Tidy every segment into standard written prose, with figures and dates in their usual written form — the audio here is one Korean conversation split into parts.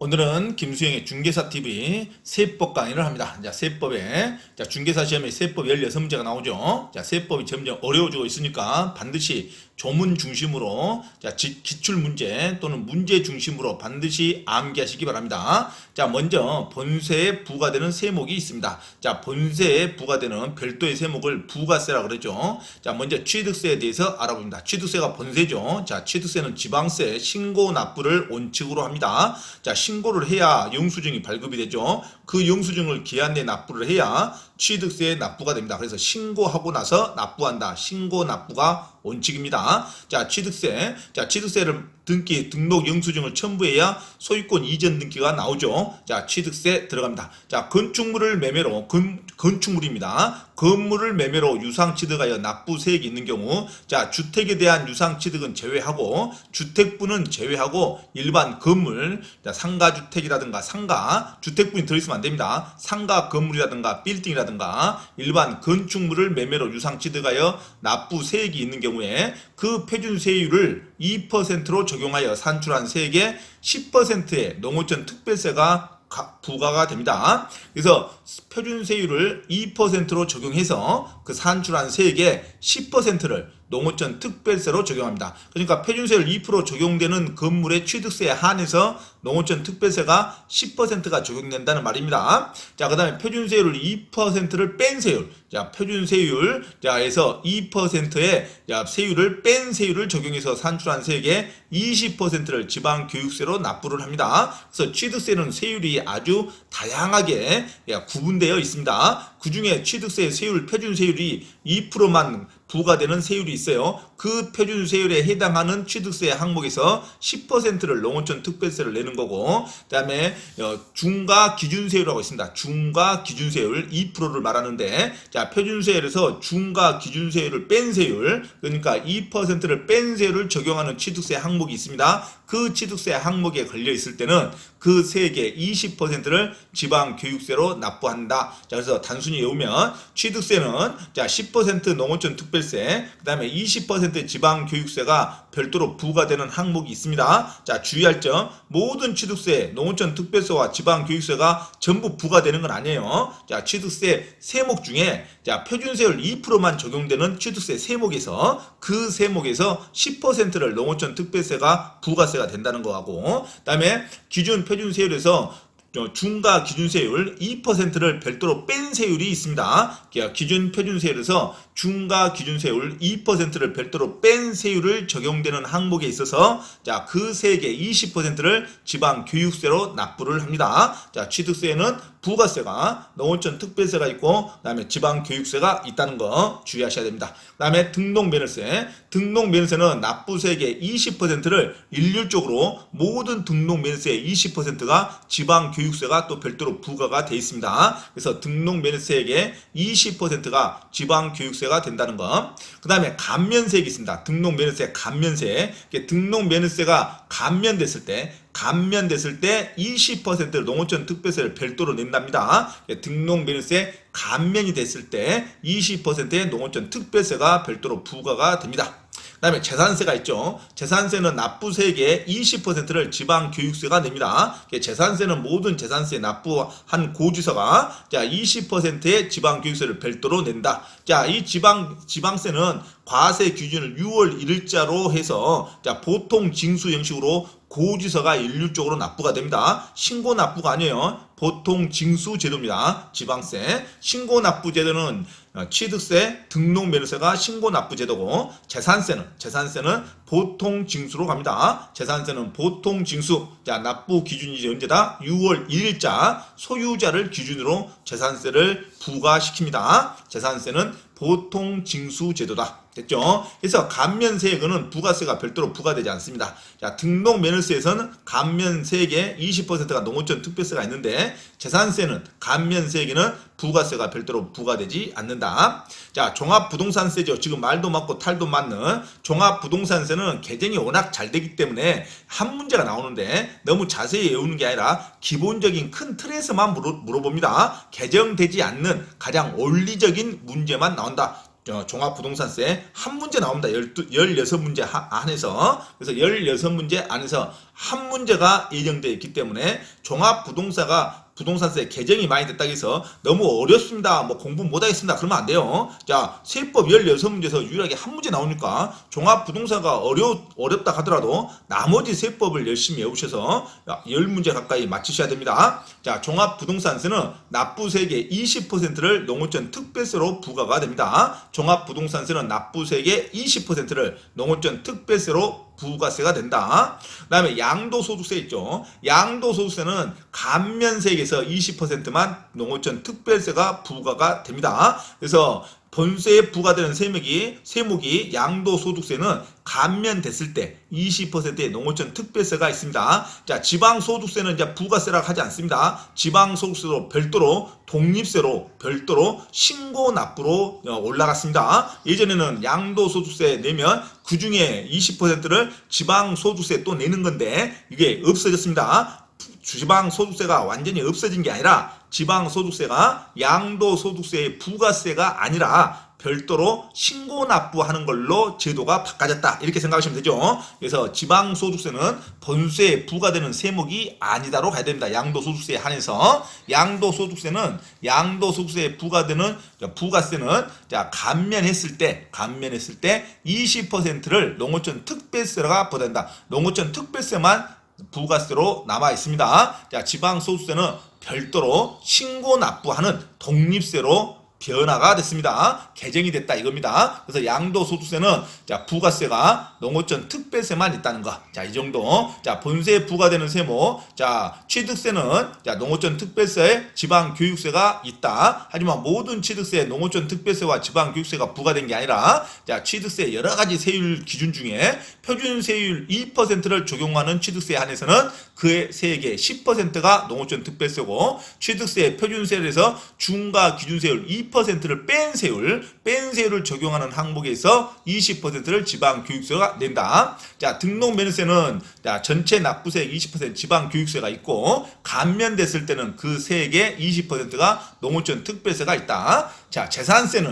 오늘은 김수영의 중개사TV 세법 강의를 합니다. 자, 세법에, 중개사 시험에 세법 16문제가 나오죠. 자, 세법이 점점 어려워지고 있으니까 반드시 조문 중심으로, 기출 문제 또는 문제 중심으로 반드시 암기하시기 바랍니다. 자, 먼저 본세에 부과되는 세목이 있습니다. 자, 본세에 부과되는 별도의 세목을 부가세라고 그러죠. 자, 먼저 취득세에 대해서 알아봅니다. 취득세가 본세죠. 자, 취득세는 지방세 신고 납부를 원칙으로 합니다. 자, 신고를 해야 영수증이 발급이 되죠. 그 영수증을 기한 내에 납부를 해야 취득세 납부가 됩니다. 그래서 신고하고 나서 납부한다. 신고 납부가 원칙입니다. 자, 취득세를 등록 영수증을 첨부해야 소유권 이전 등기가 나오죠. 자, 취득세 들어갑니다. 자, 건축물을 매매로, 건축물입니다. 건물을 매매로 유상취득하여 납부세액이 있는 경우, 자, 주택에 대한 유상취득은 제외하고, 주택분은 제외하고, 일반 건물, 자, 상가주택이라든가 주택분이 들어있으면 안 됩니다. 상가 건물이라든가 빌딩이라든가, 일반 건축물을 매매로 유상취득하여 납부세액이 있는 경우에 그 표준세율을 2%로 적용하여 산출한 세액의 10%의 농어촌 특별세가 부과가 됩니다. 그래서 표준세율을 2%로 적용해서 그 산출한 세액의 10%를 농어촌 특별세로 적용합니다. 그러니까 표준세율 2% 적용되는 건물의 취득세에 한해서 농어촌 특별세가 10%가 적용된다는 말입니다. 자, 그 다음에 표준세율을 2%를 뺀 세율. 자, 표준세율에서 2%의 세율을 뺀 세율을 적용해서 산출한 세액의 20%를 지방교육세로 납부를 합니다. 그래서 취득세는 세율이 아주 다양하게 구분되어 있습니다. 그 중에 취득세 세율, 표준세율이 2%만 부과되는 세율이 있어요. 그 표준세율에 해당하는 취득세 항목에서 10%를 농어촌 특별세를 내는 거고, 그 다음에 중과 기준세율이라고 있습니다. 중과 기준세율 2%를 말하는데, 자, 표준세율에서 중과 기준세율을 뺀 세율, 그러니까 2%를 뺀 세율을 적용하는 취득세 항목이 있습니다. 그 취득세 항목에 걸려 있을 때는 그 세액의 20%를 지방교육세로 납부한다. 자, 그래서 단순히 외우면 취득세는 10% 농어촌 특별세, 그 다음에 20% 지방교육세가 별도로 부과되는 항목이 있습니다. 자, 주의할 점, 모든 취득세, 농어촌 특별세와 지방교육세가 전부 부과되는 건 아니에요. 자, 취득세 세목 중에 표준세율 2%만 적용되는 취득세 세목에서 그 세목에서 10%를 농어촌 특별세가 부가세가 된다는 거하고, 그 다음에 기준 표준세율에서 중과 기준세율 2%를 별도로 뺀 세율이 있습니다. 기준 표준세율에서 중과 기준세율 2%를 별도로 뺀 세율을 적용되는 항목에 있어서 그 세액의 20%를 지방교육세로 납부를 합니다. 자, 취득세에는 부가세가 농어촌 특별세가 있고, 그 다음에 지방교육세가 있다는 거 주의하셔야 됩니다. 그 다음에 등록면허세는 납부세액의 20%를 일률적으로 모든 등록면허세의 20%가 지방교육세가 또 별도로 부과가 되어 있습니다. 그래서 등록면허세액의 20%가 지방교육세가 된다는 거. 그 다음에 감면세액이 있습니다. 등록면허세 감면세. 등록면허세가 감면됐을 때 20%를 농어촌 특별세를 별도로 낸답니다. 등록면허세 감면이 됐을 때 20%의 농어촌 특별세가 별도로 부과가 됩니다. 그 다음에 재산세가 있죠. 재산세는 납부세액의 20%를 지방교육세가 냅니다. 재산세는 모든 재산세 납부한 고지서가 20%의 지방교육세를 별도로 낸다. 자, 이 지방세는 과세 기준을 6월 1일자로 해서 보통 징수 형식으로 고지서가 일률적으로 납부가 됩니다. 신고 납부가 아니에요. 보통 징수 제도입니다. 지방세. 신고 납부 제도는 취득세, 등록면허세가 신고 납부 제도고, 재산세는 보통 징수로 갑니다. 재산세는 보통 징수. 자, 납부 기준이 언제다? 6월 1일자 소유자를 기준으로 재산세를 부과시킵니다. 재산세는 보통 징수 제도다. 됐죠? 그래서 감면세액은 부가세가 별도로 부과되지 않습니다. 자, 등록면허세에서는 감면세액의 20%가 농어촌 특별세가 있는데, 재산세는 감면세액에는 부가세가 별도로 부과되지 않는다. 자, 종합부동산세죠. 지금 말도 맞고 탈도 맞는 종합부동산세는 개정이 워낙 잘 되기 때문에 한 문제가 나오는데 너무 자세히 외우는 게 아니라 기본적인 큰 틀에서만 물어봅니다. 개정되지 않는 가장 원리적인 문제만 나온다. 종합부동산세 한 문제 나옵니다. 16문제 안에서. 그래서 16문제 안에서 한 문제가 예정되어 있기 때문에 부동산세 개정이 많이 됐다고 해서 너무 어렵습니다. 뭐 공부 못하겠습니다. 그러면 안 돼요. 자, 세법 16문제에서 유일하게 한 문제 나오니까 종합부동산가 어렵다 하더라도 나머지 세법을 열심히 외우셔서 10문제 가까이 맞추셔야 됩니다. 자, 종합부동산세는 납부세액의 20%를 농어촌 특별세로 부과가 됩니다. 종합부동산세는 납부세액의 20%를 농어촌 특별세로 부가세가 된다. 그 다음에 양도소득세 있죠. 양도소득세는 감면세액에서 20%만 농어촌 특별세가 부과가 됩니다. 그래서 본세에 부과되는 세목이 양도소득세는 감면됐을 때 20%의 농어촌 특별세가 있습니다. 자, 지방소득세는 이제 부가세라고 하지 않습니다. 지방소득세도 별도로 독립세로 별도로 신고납부로 올라갔습니다. 예전에는 양도소득세 내면 그 중에 20%를 지방소득세 또 내는 건데 이게 없어졌습니다. 지방소득세가 완전히 없어진 게 아니라 지방소득세가 양도소득세의 부가세가 아니라 별도로 신고납부하는 걸로 제도가 바꿔졌다. 이렇게 생각하시면 되죠. 그래서 지방소득세는 본세에 부과되는 세목이 아니다로 가야 됩니다. 양도소득세에 한해서. 양도소득세에 부과되는 부가세는 감면했을 때 20%를 농어촌 특별세가 부과된다. 농어촌 특별세만 부가세로 남아 있습니다. 자, 지방소득세는 별도로 신고납부하는 독립세로 변화가 됐습니다. 개정이 됐다 이겁니다. 그래서 양도소득세는 부가세가 농어촌 특별세만 있다는 거. 자, 이 정도. 자, 본세에 부과되는 세목. 자, 취득세는 농어촌 특별세, 지방교육세가 있다. 하지만 모든 취득세, 농어촌 특별세와 지방교육세가 부과된 게 아니라 취득세 여러 가지 세율 기준 중에 표준세율 2%를 적용하는 취득세에 한해서는 그 세액의 10%가 농어촌 특별세고 취득세 표준세율에서 중과 기준세율 2%를 뺀 세율을 적용하는 항목에서 20%를 지방교육세가 낸다. 자, 등록면세는 전체 납부세액 20% 지방교육세가 있고 감면됐을 때는 그 세액의 20%가 농어촌 특별세가 있다. 자, 재산세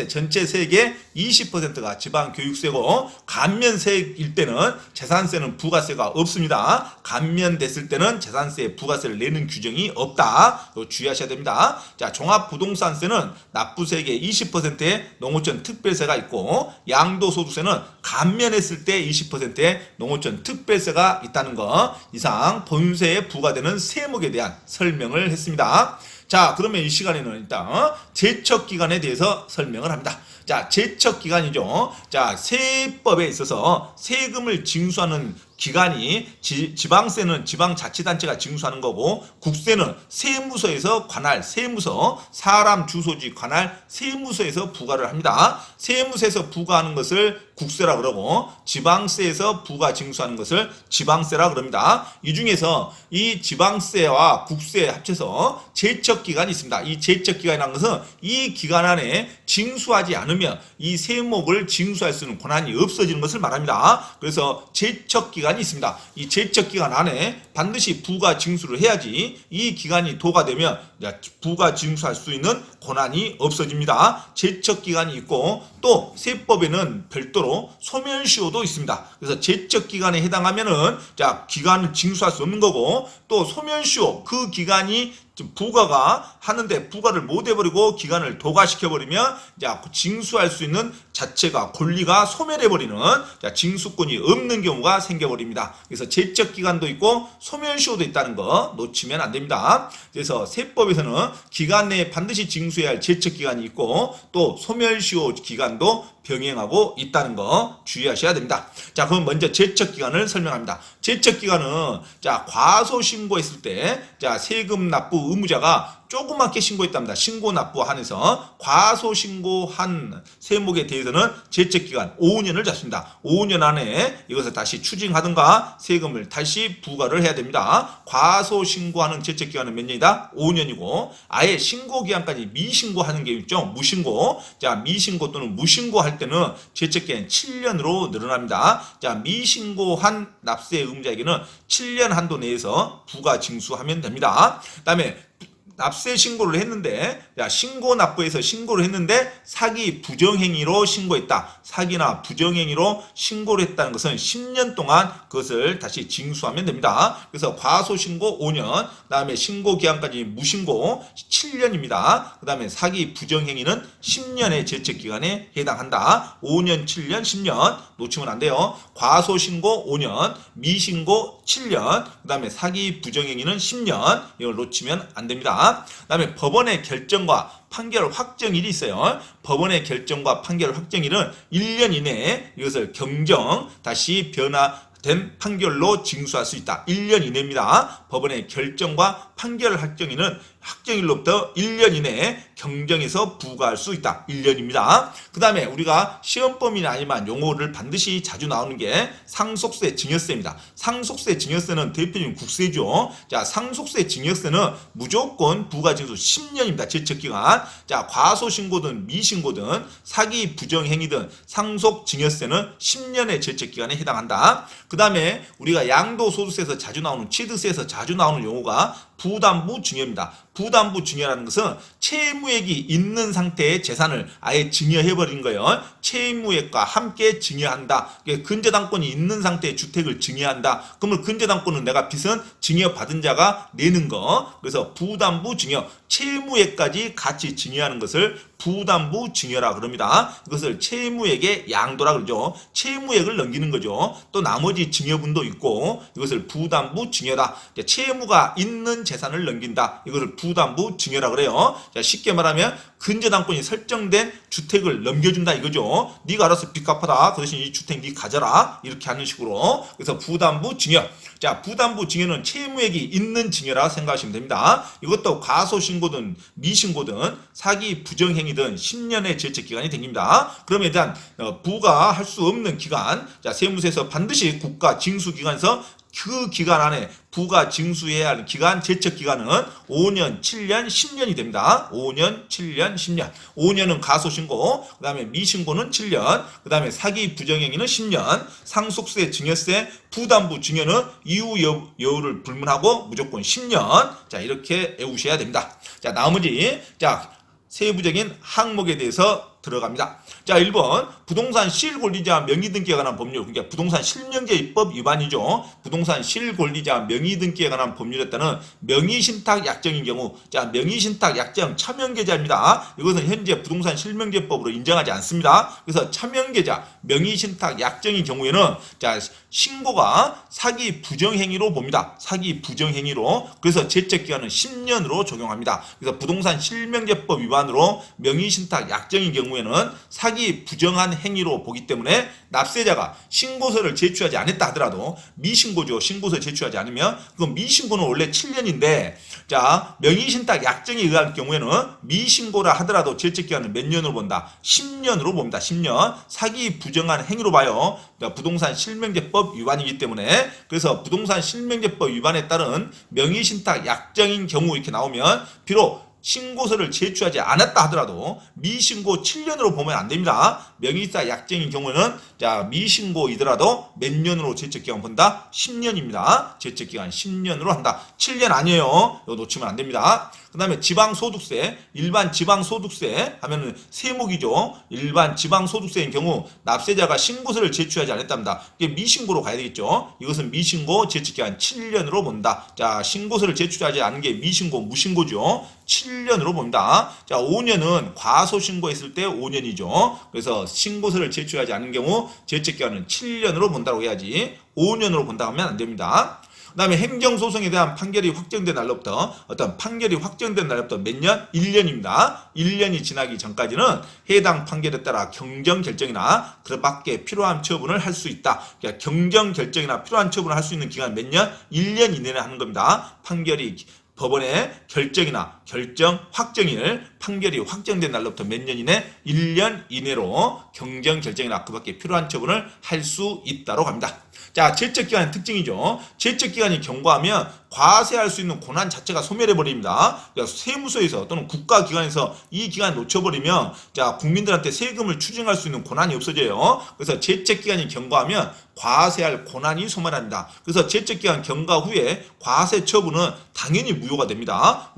전체 세액의 20%가 지방교육세고 감면세액일 때는 재산세는 부가세가 없습니다. 감면됐을 때는 재산세 부가세를 내는 규정이 없다. 주의하셔야 됩니다. 자, 종합부동산세는 납부세액의 20%의 농어촌 특별세가 있고 양도소득세는 감면했을 때 20%의 농어촌 특별세가 있다는 거 이상 본세에 부과되는 세목에 대한 설명을 했습니다. 자, 그러면 이 시간에는 일단 제척기간에 대해서 설명을 합니다. 자, 제척기간이죠. 자, 세법에 있어서 세금을 징수하는 기간이 지방세는 지방자치단체가 징수하는 거고 국세는 세무서에서 관할 세무서 사람 주소지 관할 세무서에서 부과를 합니다. 세무서에서 부과하는 것을 국세라 그러고 지방세에서 부과 징수하는 것을 지방세라 그럽니다. 이 중에서 이 지방세와 국세 합쳐서 제척기간이 있습니다. 이 제척기간이라는 것은 이 기간 안에 징수하지 않으면 이 세목을 징수할 수 있는 권한이 없어지는 것을 말합니다. 그래서 제척기간이 있습니다. 이 제척기간 안에 반드시 부가 징수를 해야지 이 기간이 도가되면 부가 징수할 수 있는 권한이 없어집니다. 제척기간이 있고 또 세법에는 별도로 소멸시효도 있습니다. 그래서 제척기간에 해당하면은 기간을 징수할 수 없는 거고 또 소멸시효 그 기간이 부과가 하는데 부과를 못 해버리고 기간을 도과시켜버리면 징수할 수 있는 자체가 권리가 소멸해버리는 징수권이 없는 경우가 생겨버립니다. 그래서 제척기간도 있고 소멸시효도 있다는 거 놓치면 안 됩니다. 그래서 세법에서는 기간 내에 반드시 징수해야 할 제척기간이 있고 또 소멸시효 기간도 병행하고 있다는 거 주의하셔야 됩니다. 자, 그럼 먼저 제척기간을 설명합니다. 제척기간은 과소신고했을 때 세금 납부 의무자가 조그맣게 신고했답니다. 신고 납부 한해서 과소신고한 세목에 대해서는 제척기간 5년을 잡습니다. 5년 안에 이것을 다시 추징하든가 세금을 다시 부과를 해야 됩니다. 과소신고하는 제척기간은 몇 년이다? 5년이고 아예 신고기한까지 미신고하는 게 있죠. 무신고. 미신고 또는 무신고할 때는 제척기간 7년으로 늘어납니다. 미신고한 납세 의무자에게는 7년 한도 내에서 부과 징수하면 됩니다. 그 다음에 납세 신고를 했는데, 자, 신고납부에서 신고를 했는데 사기 부정행위로 신고했다. 사기나 부정행위로 신고를 했다는 것은 10년 동안 그것을 다시 징수하면 됩니다. 그래서 과소신고 5년, 그 다음에 신고기한까지 무신고 7년입니다. 그 다음에 사기 부정행위는 10년의 제척기간에 해당한다. 5년, 7년, 10년 놓치면 안 돼요. 과소신고 5년, 미신고 7년, 그 다음에 사기 부정행위는 10년, 이걸 놓치면 안 됩니다. 그 다음에 법원의 결정과 판결 확정일이 있어요. 법원의 결정과 판결 확정일은 1년 이내에 이것을 경정, 다시 변화된 판결로 징수할 수 있다. 1년 이내입니다. 법원의 결정과 판결 확정일은 확정일로부터 1년 이내에 경정에서 부과할 수 있다. 1년입니다. 그 다음에 우리가 시험범위는 아니지만 용어를 반드시 자주 나오는 게 상속세 증여세입니다. 상속세 증여세는 대표적인 국세죠. 자, 상속세 증여세는 무조건 부과징수 10년입니다. 제척기간. 자, 과소신고든 미신고든 사기 부정행위든 상속 증여세는 10년의 제척기간에 해당한다. 그 다음에 우리가 양도소득세에서 자주 나오는, 취득세에서 자주 나오는 용어가 부담부 증여입니다. 부담부 증여라는 것은 채무액이 있는 상태의 재산을 아예 증여해버린 거예요. 채무액과 함께 증여한다. 근저당권이 있는 상태의 주택을 증여한다. 그러면 근저당권은 내가 빚은 증여받은 자가 내는 거. 그래서 부담부 증여, 채무액까지 같이 증여하는 것을 부담부 증여라 그럽니다. 이것을 채무액의 양도라 그러죠. 채무액을 넘기는 거죠. 또 나머지 증여분도 있고 이것을 부담부 증여다. 채무가 있는 재산을 넘긴다. 이것을 부담부 증여라 그래요. 자, 쉽게 말하면 근저당권이 설정된 주택을 넘겨준다 이거죠. 네가 알아서 빚 갚아라. 그 대신 이 주택 네 가져라. 이렇게 하는 식으로. 그래서 부담부 증여. 자, 부담부 증여는 채무액이 있는 증여라 생각하시면 됩니다. 이것도 과소신고든 미신고든 사기 부정행위든 10년의 제척기간이 생깁니다. 그러면 일단 부과할 수 없는 기간, 자, 세무서에서 반드시 국가 징수기관에서 그 기간 안에 부가 징수해야 하는 기간, 제척기간은 5년, 7년, 10년이 됩니다. 5년, 7년, 10년. 5년은 가소신고, 그 다음에 미신고는 7년, 그 다음에 사기 부정행위는 10년, 상속세, 증여세, 부담부 증여는 이후 여부를 불문하고 무조건 10년. 자, 이렇게 외우셔야 됩니다. 자, 나머지, 자, 세부적인 항목에 대해서 들어갑니다. 자, 1번 부동산 실권리자 명의등기에 관한 법률, 그러니까 부동산 실명제 입법 위반이죠. 부동산 실권리자 명의등기에 관한 법률에 따른 명의신탁 약정인 경우, 자, 명의신탁 약정 차명계좌입니다. 이것은 현재 부동산 실명제법으로 인정하지 않습니다. 그래서 차명계좌 명의신탁 약정인 경우에는 자, 신고가 사기 부정행위로 봅니다. 사기 부정행위로. 그래서 제척기간은 10년으로 적용합니다. 그래서 부동산 실명제법 위반으로 명의신탁 약정인 경우에는 사기 부정한 행위로 보기 때문에 납세자가 신고서를 제출하지 않았다 하더라도, 미신고죠. 신고서 제출하지 않으면 그건 미신고는 원래 7년인데, 자, 명의신탁 약정에 의할 경우에는 미신고라 하더라도 제척기간을 몇 년으로 본다? 10년으로 봅니다. 10년. 사기 부정한 행위로 봐요. 그러니까 부동산 실명제법 위반이기 때문에. 그래서 부동산 실명제법 위반에 따른 명의신탁 약정인 경우 이렇게 나오면 비록 신고서를 제출하지 않았다 하더라도 미신고 7년으로 보면 안 됩니다. 명의신탁 약정인 경우는 자, 미신고이더라도 몇 년으로 제척기간 본다? 10년입니다. 제척기간 10년으로 한다. 7년 아니에요. 이거 놓치면 안 됩니다. 그 다음에 지방소득세, 일반 지방소득세 하면은 세목이죠. 일반 지방소득세인 경우 납세자가 신고서를 제출하지 않았답니다. 이게 미신고로 가야 되겠죠. 이것은 미신고 제척기간 7년으로 본다. 자, 신고서를 제출하지 않은 게 미신고, 무신고죠. 7년으로 봅니다. 자, 5년은 과소신고했을 때 5년이죠. 그래서 신고서를 제출하지 않은 경우 제척기간은 7년으로 본다고 해야지 5년으로 본다고 하면 안 됩니다. 그 다음에 행정소송에 대한 판결이 확정된 날로부터, 어떤 판결이 확정된 날로부터 몇 년? 1년입니다. 1년이 지나기 전까지는 해당 판결에 따라 경정결정이나 그 밖에 필요한 처분을 할 수 있다. 그러니까 경정결정이나 필요한 처분을 할 수 있는 기간 몇 년? 1년 이내에 하는 겁니다. 판결이 법원의 결정이나 결정 확정일, 판결이 확정된 날로부터 몇 년 이내? 1년 이내로 경정 결정이나 그 밖에 필요한 처분을 할 수 있다고 합니다. 자, 제척기간의 특징이죠. 제척기간이 경과하면 과세할 수 있는 권한 자체가 소멸해 버립니다. 그러니까 세무서에서 또는 국가기관에서 이 기간 놓쳐버리면 자 국민들한테 세금을 추징할 수 있는 권한이 없어져요. 그래서 제척기간이 경과하면 과세할 권한이 소멸합니다. 그래서 제척기간 경과 후에 과세 처분은 당연히 무효가 됩니다.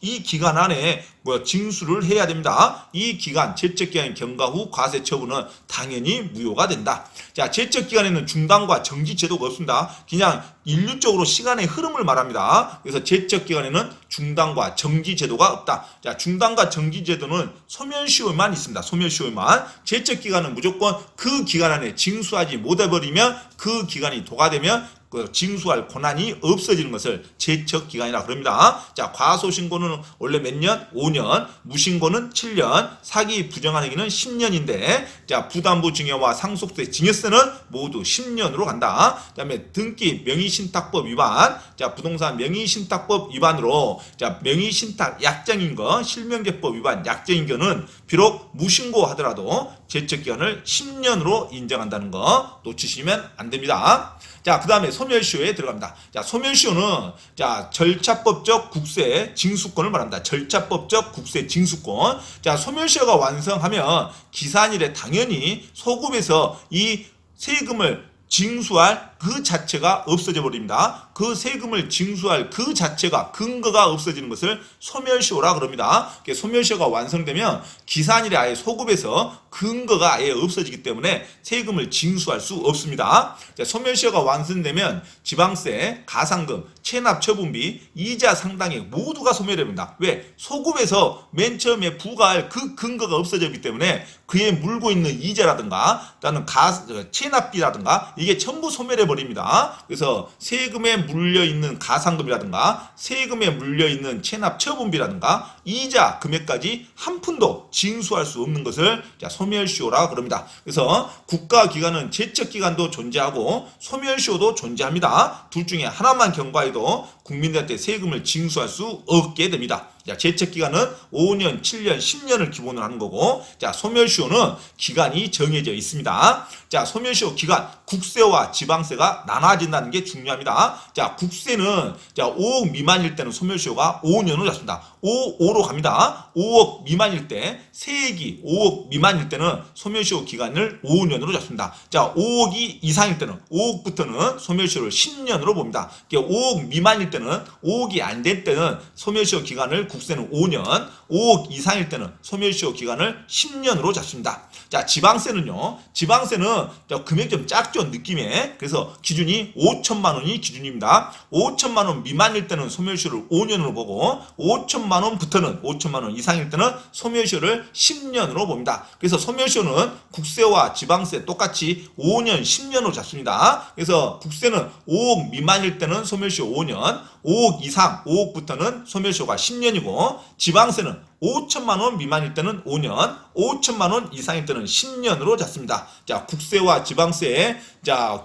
이 기간 안에 징수를 해야 됩니다. 이 기간 제척기간 경과 후 과세 처분은 당연히 무효가 된다. 자, 제척기간에는 중단과 정지 제도가 없습니다. 그냥 인류적으로 시간의 흐름을 말합니다. 그래서 제척기간에는 중단과 정지 제도가 없다. 자, 중단과 정지 제도는 소멸시효에만 있습니다. 소멸시효에만. 제척기간은 무조건 그 기간 안에 징수하지 못해버리면 그 기간이 도과되면 징수할 권한이 없어지는 것을 제척기간이라 그럽니다. 자, 과소신고는 원래 몇 년? 5년, 무신고는 7년, 사기 부정한 행위는 10년인데, 자, 부담부 증여와 상속세 증여세는 모두 10년으로 간다. 그 다음에 등기 명의신탁법 위반, 자, 부동산 명의신탁법 위반으로, 자, 명의신탁 약정인거, 실명제법 위반 약정인거는 비록 무신고 하더라도 제척기간을 10년으로 인정한다는 거 놓치시면 안 됩니다. 자, 그 다음에 소멸시효에 들어갑니다. 자, 소멸시효는 자, 절차법적 국세 징수권을 말합니다. 절차법적 국세 징수권. 자, 소멸시효가 완성하면 기산일에 당연히 소급에서 이 세금을 징수할 그 자체가 없어져 버립니다. 그 세금을 징수할 그 자체가 근거가 없어지는 것을 소멸시효라 그럽니다. 소멸시효가 완성되면 기산일에 아예 소급에서 근거가 아예 없어지기 때문에 세금을 징수할 수 없습니다. 소멸시효가 완성되면 지방세, 가상금, 체납처분비, 이자 상당액 모두가 소멸됩니다. 왜? 소급에서 맨 처음에 부과할 그 근거가 없어졌기 때문에 그에 물고 있는 이자라든가 또는 체납비라든가 이게 전부 소멸해 버립니다. 그래서 세금에 물려있는 가상금이라든가 세금에 물려있는 체납처분비라든가 이자 금액까지 한 푼도 징수할 수 없는 것을 소멸시효라 그럽니다. 그래서 국가기관은 제척기간도 존재하고 소멸시효도 존재합니다. 둘 중에 하나만 경과해도 국민들한테 세금을 징수할 수 없게 됩니다. 자, 제척기간은 5년, 7년, 10년을 기본으로 하는 거고, 자, 소멸시효는 기간이 정해져 있습니다. 자, 소멸시효 기간, 국세와 지방세가 나눠진다는 게 중요합니다. 자, 국세는 자, 5억 미만일 때는 소멸시효가 5년으로 잡습니다. 5로 갑니다. 5억 미만일 때, 세액이 5억 미만일 때는 소멸시효 기간을 5년으로 잡습니다. 자, 5억이 이상일 때는, 5억부터는 소멸시효를 10년으로 봅니다. 5억 미만일 때는, 5억이 안 될 때는 소멸시효 기간을 국세는 5년, 5억 이상일 때는 소멸시효 기간을 10년으로 잡습니다. 자, 지방세는요. 지방세는 금액 좀 작죠, 느낌에. 그래서 기준이 5천만 원이 기준입니다. 5천만 원 미만일 때는 소멸시효를 5년으로 보고 5천만 원부터는 5천만 원 이상일 때는 소멸시효를 10년으로 봅니다. 그래서 소멸시효는 국세와 지방세 똑같이 5년, 10년으로 잡습니다. 그래서 국세는 5억 미만일 때는 소멸시효 5년, 5억 이상, 5억부터는 소멸시효가 10년이고 지방세는 5천만 원 미만일 때는 5년, 5천만 원 이상일 때는 10년으로 잡습니다. 자, 국세와 지방세의 자,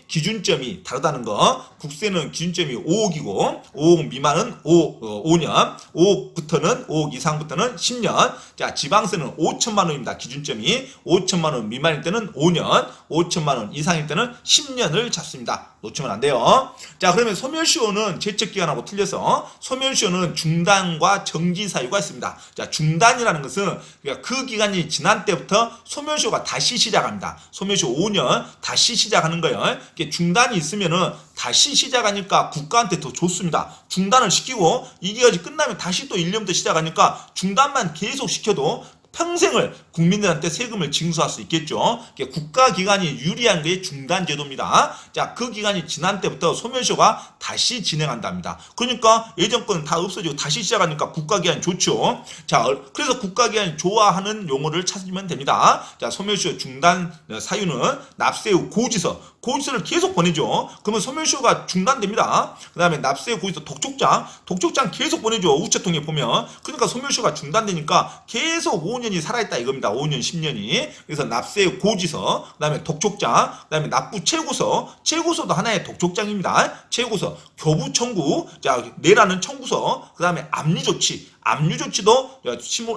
기준점이 다르다는 거. 국세는 기준점이 5억이고 5억 미만은 5년, 5억부터는 5억 이상부터는 10년. 자, 지방세는 5천만 원입니다. 기준점이 5천만 원 미만일 때는 5년, 5천만 원 이상일 때는 10년을 잡습니다. 놓치면 안 돼요. 자, 그러면 소멸시효는 제척기간하고 틀려서 소멸시효는 중단과 정지 사유가 있습니다. 자, 중단이라는 것은 그 기간이 지난 때부터 소멸시효가 다시 시작합니다. 소멸시효 5년 다시 시작하는 거예요. 중단이 있으면은 다시 시작하니까 국가한테 더 좋습니다. 중단을 시키고 이 기간이 끝나면 다시 또 1년부터 시작하니까 중단만 계속 시켜도 평생을 국민들한테 세금을 징수할 수 있겠죠. 국가기관이 유리한 게 중단제도입니다. 자, 그 기간이 지난 때부터 소멸시효가 다시 진행한답니다. 그러니까 예전 거는 다 없어지고 다시 시작하니까 국가기관이 좋죠. 자, 그래서 국가기관이 좋아하는 용어를 찾으면 됩니다. 자, 소멸시효 중단 사유는 납세 후 고지서를 계속 보내죠. 그러면 소멸시효가 중단됩니다. 그 다음에 납세 후 고지서 독촉장 계속 보내죠. 우체통에 보면. 그러니까 소멸시효가 중단되니까 계속 5년이 살아있다 이겁니다. 5년, 10년이. 그래서 납세 후 고지서, 그 다음에 독촉장, 그 다음에 납부 최고서도 하나의 독촉장입니다. 최고서, 교부 청구, 자, 내라는 청구서, 그 다음에 압류조치도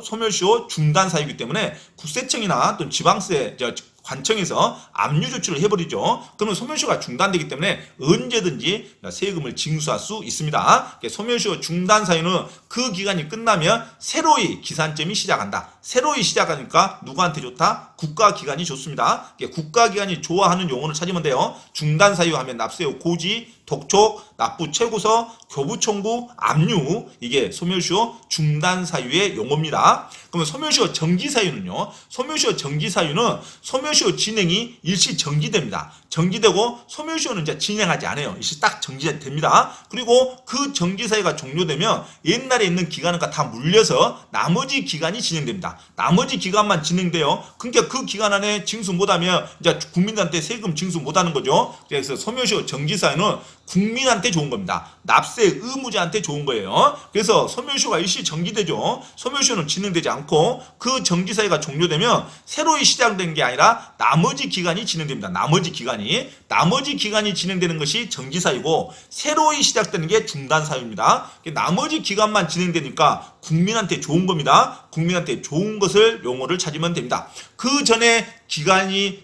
소멸시효 중단 사유이기 때문에 국세청이나 또는 지방세, 관청에서 압류 조치를 해버리죠. 그러면 소멸시효가 중단되기 때문에 언제든지 세금을 징수할 수 있습니다. 소멸시효 중단 사유는 그 기간이 끝나면 새로이 기산점이 시작한다. 새로이 시작하니까 누구한테 좋다? 국가기관이 좋습니다. 국가기관이 좋아하는 용어를 찾으면 돼요. 중단 사유 하면 납세후 고지, 독촉, 납부 최고서, 교부 청구, 압류, 이게 소멸시효 중단 사유의 용어입니다. 그러면 소멸시효 정지 사유는요. 소멸시효 정지 사유는 소멸시효 진행이 일시 정지됩니다. 정지되고 소멸시효는 이제 진행하지 않아요. 일시 딱 정지됩니다. 그리고 그 정지 사유가 종료되면 옛날에 있는 기간과 다 물려서 나머지 기간이 진행됩니다. 나머지 기간만 진행돼요. 그러니까 그 기간 안에 징수 못하면 이제 국민한테 세금 징수 못하는 거죠. 그래서 소멸시효 정지 사유는 국민한테 좋은 겁니다. 납세 의무자한테 좋은 거예요. 그래서 소멸시효가 일시 정지되죠. 소멸시효는 진행되지 않고 그 정지 사유가 종료되면 새로이 시작된 게 아니라 나머지 기간이 진행됩니다. 나머지 기간이 진행되는 것이 정지 사유고 새로이 시작되는 게 중단 사유입니다. 나머지 기간만 진행되니까 국민한테 좋은 겁니다. 국민한테 좋은 것을 용어를 찾으면 됩니다. 그 전에 기간이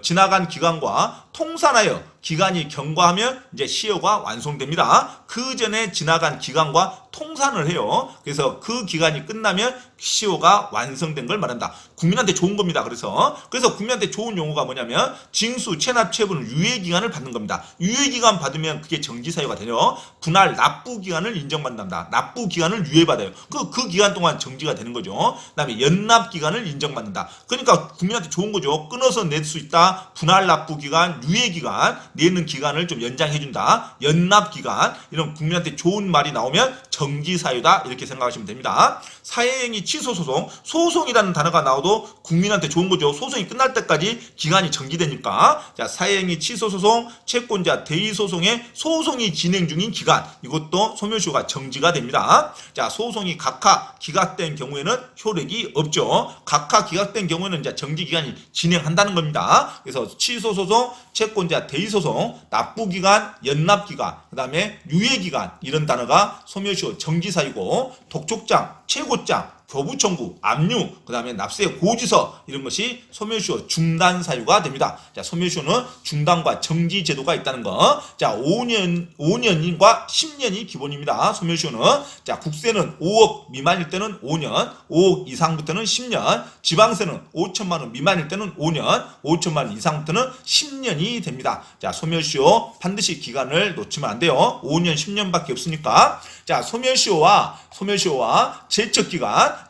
지나간 기간과 통산하여 기간이 경과하면 이제 시효가 완성됩니다. 그 전에 지나간 기간과 통산을 해요. 그래서 그 기간이 끝나면 시효가 완성된 걸 말한다. 국민한테 좋은 겁니다. 그래서 국민한테 좋은 용어가 뭐냐면 징수, 체납, 체불은 유예기간을 받는 겁니다. 유예기간 받으면 그게 정지사유가 되죠. 분할 납부기간을 인정받는다. 납부기간을 유예받아요. 그 기간 동안 정지가 되는 거죠. 그 다음에 연납기간을 인정받는다. 그러니까 국민한테 좋은 거죠. 끊어서 낼 수 있다. 분할 납부기간, 유예기간, 내는 기간을 좀 연장해준다. 연납기간, 이런 국민한테 좋은 말이 나오면 정지사유다. 이렇게 생각하시면 됩니다. 사회행위 취소소송, 소송이라는 단어가 나와도 국민한테 좋은 거죠. 소송이 끝날 때까지 기간이 정지되니까. 자, 사회행위 취소소송, 채권자 대의소송의 소송이 진행 중인 기간, 이것도 소멸시효가 정지가 됩니다. 자, 소송이 각하 기각된 경우에는 효력이 없죠. 각하 기각된 경우에는 이제 정지기간이 진행한다는 겁니다. 그래서 취소소송, 채권자 대의소송, 납부기간, 연납기간, 그 다음에 유예기간, 이런 단어가 소멸시효 정지사유고, 독촉장, 최고장, 교부청구, 압류, 그 다음에 납세 고지서, 이런 것이 소멸시효 중단 사유가 됩니다. 자, 소멸시효는 중단과 정지 제도가 있다는 거. 자, 5년과 10년이 기본입니다. 소멸시효는. 자, 국세는 5억 미만일 때는 5년, 5억 이상부터는 10년, 지방세는 5천만 원 미만일 때는 5년, 5천만 원 이상부터는 10년이 됩니다. 자, 소멸시효 반드시 기간을 놓치면 안 돼요. 5년, 10년밖에 없으니까. 자, 소멸시효와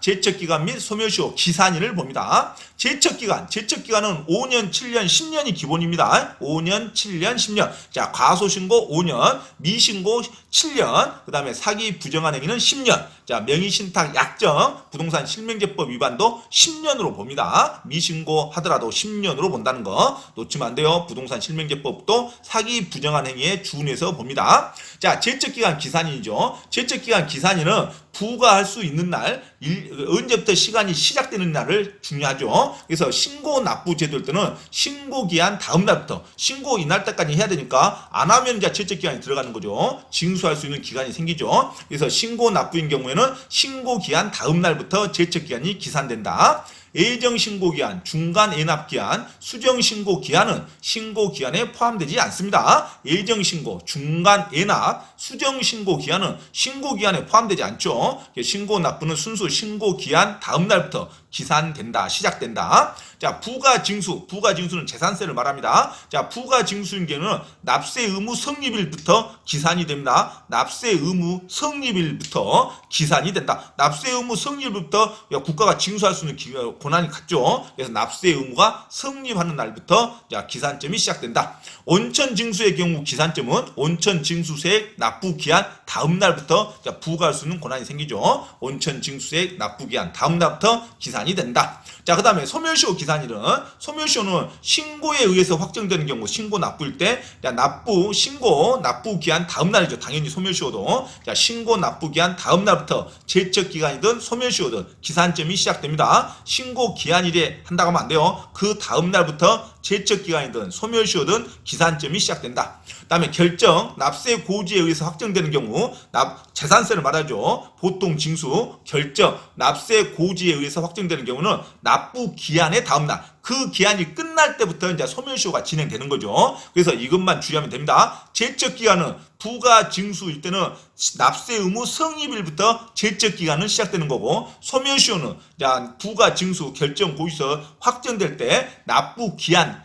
제척기간 및 소멸시효 기산일을 봅니다. 제척기간은 5년, 7년, 10년이 기본입니다. 5년, 7년, 10년. 자, 과소신고 5년, 미신고 7년, 그 다음에 사기 부정한 행위는 10년. 자, 명의신탁 약정, 부동산 실명제법 위반도 10년으로 봅니다. 미신고 하더라도 10년으로 본다는 거 놓치면 안 돼요. 부동산 실명제법도 사기 부정한 행위에 준해서 봅니다. 자, 제척기간 기산일이죠. 제척기간 기산일은 부과할 수 있는 날, 언제부터 시간이 시작되는 날을 중요하죠. 그래서 신고 납부 제도일 때는 신고기한 다음 날부터, 신고 이날 때까지 해야 되니까 안 하면 이제 제척기간이 들어가는 거죠. 징수할 수 있는 기간이 생기죠. 그래서 신고 납부인 경우에는 신고기한 다음 날부터 제척기간이 기산된다. 예정신고기한, 중간애납기한, 수정신고기한은 신고기한에 포함되지 않습니다. 예정신고, 중간애납, 수정신고기한은 신고기한에 포함되지 않죠. 신고납부는 순수 신고기한 다음 날부터 기산된다, 시작된다. 자, 부가징수는 재산세를 말합니다. 자, 부가징수인 경우는 납세 의무 성립일부터 기산이 됩니다. 납세 의무 성립일부터 기산이 된다. 납세 의무 성립일부터 국가가 징수할 수 있는 권한이 갖죠. 그래서 납세 의무가 성립하는 날부터 기산점이 시작된다. 온천징수의 경우 기산점은 온천징수세액 납부기한 다음 날부터 부과할 수 있는 권한이 생기죠. 온천징수세액 납부기한 다음 날부터 기산이 된다. 자, 그 다음에 소멸시효 기산일은, 소멸시효는 신고에 의해서 확정되는 경우, 신고 납부일 때, 신고 납부기한 다음 날이죠. 당연히 소멸시효도. 자, 신고 납부기한 다음 날부터 제척기간이든 소멸시효든 기산점이 시작됩니다. 신고 기한일에 한다고 하면 안 돼요. 그 다음 날부터 제척기간이든 소멸시효든 기산점이 시작된다. 그 다음에 결정, 납세 고지에 의해서 확정되는 경우, 재산세를 말하죠. 보통 징수, 결정, 납세 고지에 의해서 확정되는 경우는 납부 기한의 다음 날, 그 기한이 끝날 때부터 이제 소멸시효가 진행되는 거죠. 그래서 이것만 주의하면 됩니다. 제척기간은 부가징수일 때는 납세 의무 성립일부터 제척기간은 시작되는 거고, 소멸시효는 부가징수 결정 고의서 확정될 때 납부기한,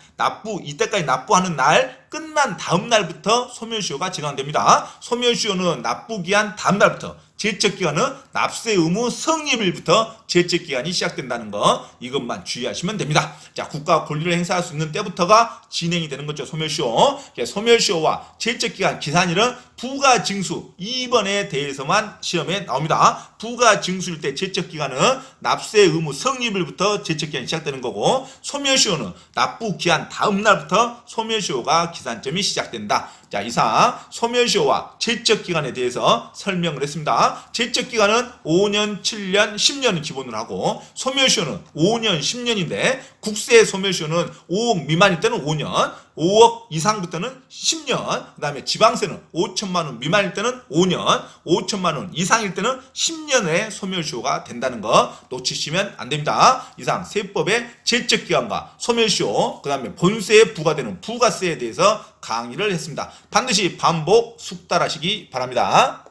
이때까지 납부하는 날 끝난 다음 날부터 소멸시효가 적용됩니다. 소멸시효는 납부기한 다음 날부터, 제척기간은 납세 의무 성립일부터 제척기간이 시작된다는 거, 이것만 주의하시면 됩니다. 자, 국가 권리를 행사할 수 있는 때부터가 진행이 되는 거죠. 소멸시효. 소멸시효와 제척기간 기산일은 부가징수 2번에 대해서만 시험에 나옵니다. 부가징수일 때 제척기간은 납세 의무 성립일부터 제척기간이 시작되는 거고, 소멸시효는 납부기한 다음 날부터 소멸시효가 기산점이 시작된다. 자, 이상 소멸시효와 제척기간에 대해서 설명을 했습니다. 제척기간은 5년, 7년, 10년을 기본으로 하고, 소멸시효는 5년, 10년인데 국세 소멸시효는 5억 미만일 때는 5년, 5억 이상부터는 10년, 그 다음에 지방세는 5천만 원 미만일 때는 5년, 5천만 원 이상일 때는 10년의 소멸시효가 된다는 거 놓치시면 안 됩니다. 이상 세법의 제척기간과 소멸시효, 그 다음에 본세에 부과되는 부가세에 대해서 강의를 했습니다. 반드시 반복 숙달하시기 바랍니다.